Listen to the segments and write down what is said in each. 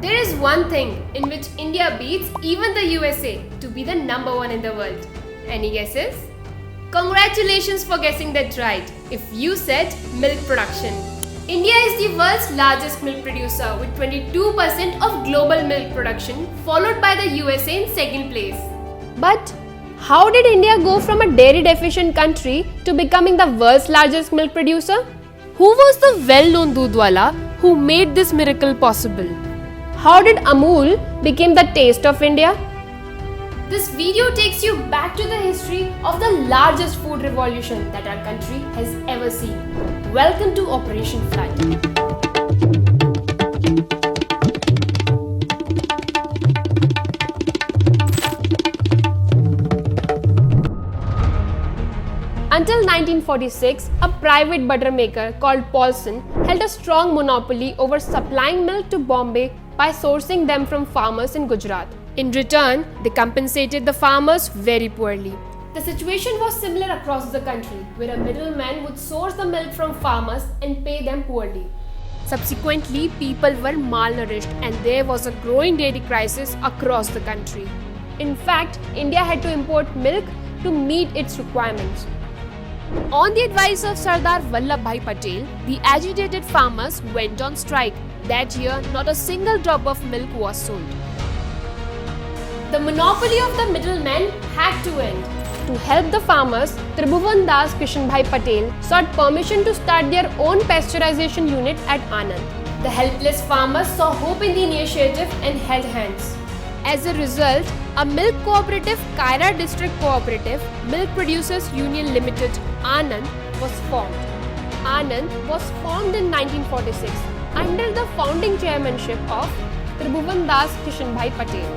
There is one thing in which India beats even the USA to be the number one in the world. Any guesses? Congratulations for guessing that right. If you said milk production. India is the world's largest milk producer with 22% of global milk production, followed by the USA in second place. But how did India go from a dairy-deficient country to becoming the world's largest milk producer? Who was the well-known Dudwala who made this miracle possible? How did Amul become the taste of India? This video takes you back to the history of the largest food revolution that our country has ever seen. Welcome to Operation Flood. Until 1946, a private butter maker called Paulson held a strong monopoly over supplying milk to Bombay by sourcing them from farmers in Gujarat. In return, they compensated the farmers very poorly. The situation was similar across the country, where a middleman would source the milk from farmers and pay them poorly. Subsequently, people were malnourished and there was a growing dairy crisis across the country. In fact, India had to import milk to meet its requirements. On the advice of Sardar Vallabhaipatel, the agitated farmers went on strike. That year, not a single drop of milk was sold. The monopoly of the middlemen had to end. To help the farmers, Tribhuvandaskishibhaipatel sought permission to start their own pasteurization unit at Anand. The helpless farmers saw hope in the initiative and held hands. As a result, a milk cooperative, Kaira District Cooperative Milk Producers Union Limited, Anand, was formed. Anand was formed in 1946 under the founding chairmanship of Tribhuvandaskishibhaipatel.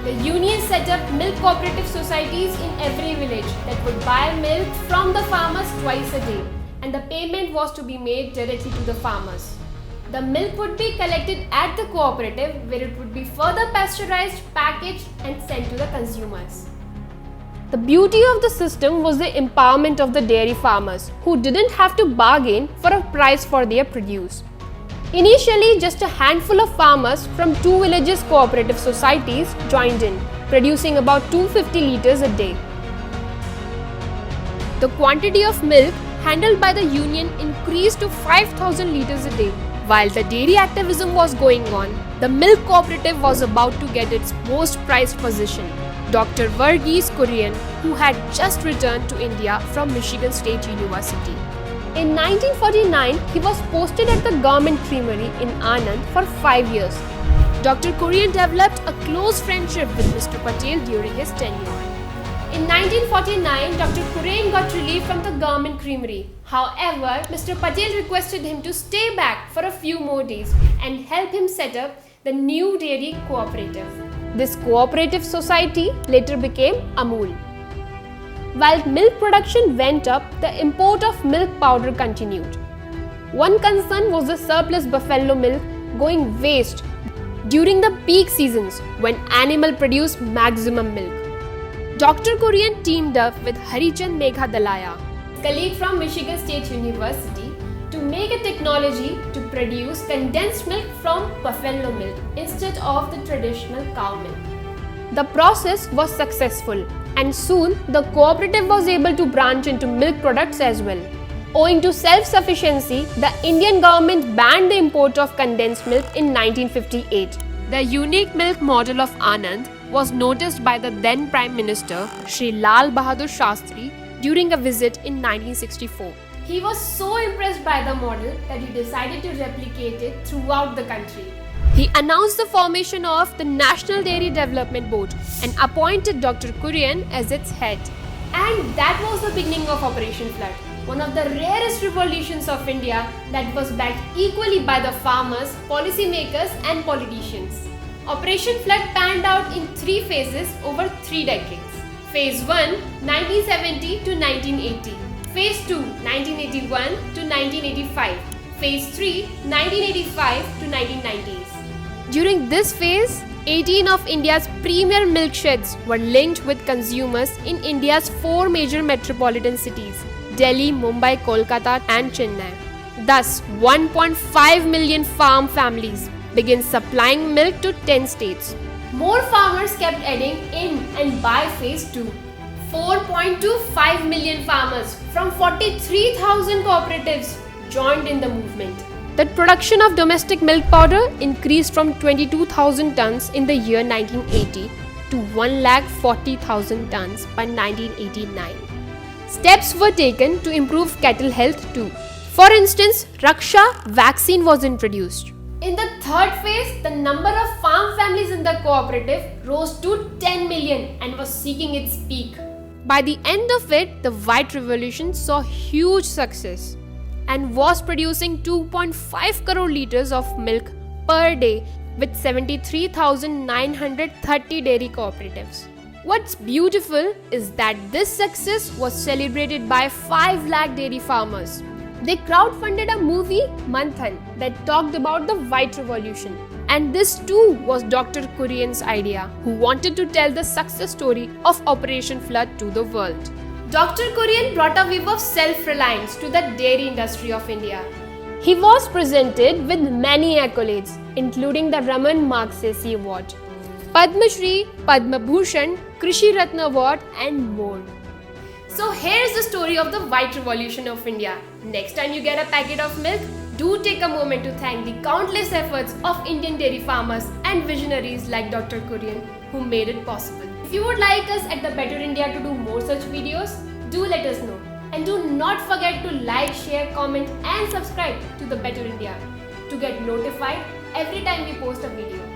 The union set up milk cooperative societies in every village that would buy milk from the farmers twice a day, and the payment was to be made directly to the farmers. The milk would be collected at the cooperative, where it would be further pasteurized, packaged and sent to the consumers. The beauty of the system was the empowerment of the dairy farmers, who didn't have to bargain for a price for their produce. Initially, just a handful of farmers from two villages' cooperative societies joined in, producing about 250 litres a day. The quantity of milk handled by the union increased to 5,000 litres a day. While the dairy activism was going on, the milk cooperative was about to get its most prized position. Dr. Varghese Korean, who had just returned to India from Michigan State University. In 1949, he was posted at the government creamery in Anand for 5 years. Dr. Korean developed a close friendship with Mr. Patel during his tenure. In 1949, Dr. Kurien got relief from the government creamery. However, Mr. Patel requested him to stay back for a few more days and help him set up the new dairy cooperative. This cooperative society later became Amul. While milk production went up, the import of milk powder continued. One concern was the surplus buffalo milk going waste during the peak seasons when animal produced maximum milk. Dr. Korean teamed up with Harichand Megha, colleague from Michigan State University, to make a technology to produce condensed milk from buffalo milk instead of the traditional cow milk. The process was successful, and soon the cooperative was able to branch into milk products as well. Owing to self-sufficiency, the Indian government banned the import of condensed milk in 1958. The unique milk model of Anand was noticed by the then Prime Minister Shri Lal Bahadur Shastri during a visit in 1964. He was so impressed by the model that he decided to replicate it throughout the country. He announced the formation of the National Dairy Development Board and appointed Dr. Kurien as its head. And that was the beginning of Operation Flood, one of the rarest revolutions of India that was backed equally by the farmers, policymakers and politicians. Operation Flood panned out in 3 phases over 3 decades. Phase 1, 1970 to 1980. Phase 2, 1981 to 1985. Phase 3, 1985 to 1990s. During this phase, 18 of India's premier milk sheds were linked with consumers in India's 4 major metropolitan cities: Delhi, Mumbai, Kolkata and Chennai. Thus, 1.5 million farm families began supplying milk to 10 states. More farmers kept adding in, and by phase 2, 4.25 million farmers from 43,000 cooperatives joined in the movement. The production of domestic milk powder increased from 22,000 tons in the year 1980 to 1,40,000 tons by 1989. Steps were taken to improve cattle health too. For instance, Raksha vaccine was introduced. In the third phase, the number of farm families in the cooperative rose to 10 million and was seeking its peak. By the end of it, the white revolution saw huge success and was producing 2.5 crore liters of milk per day with 73,930 dairy cooperatives. What's beautiful is that this success was celebrated by 5 lakh dairy farmers. They crowdfunded a movie, Manthan, that talked about the white revolution. And this too was Dr. Kurien's idea, who wanted to tell the success story of Operation Flood to the world. Dr. Kurien brought a wave of self-reliance to the dairy industry of India. He was presented with many accolades, including the Raman Magsaysay Award, Padma Shri, Padma Bhushan, Krishi Ratna Award, and more. So here's the story of the white revolution of India. Next time you get a packet of milk, do take a moment to thank the countless efforts of Indian dairy farmers and visionaries like Dr. Kurien who made it possible. If you would like us at the Better India to do more such videos, do let us know. And do not forget to like, share, comment and subscribe to the Better India to get notified every time we post a video.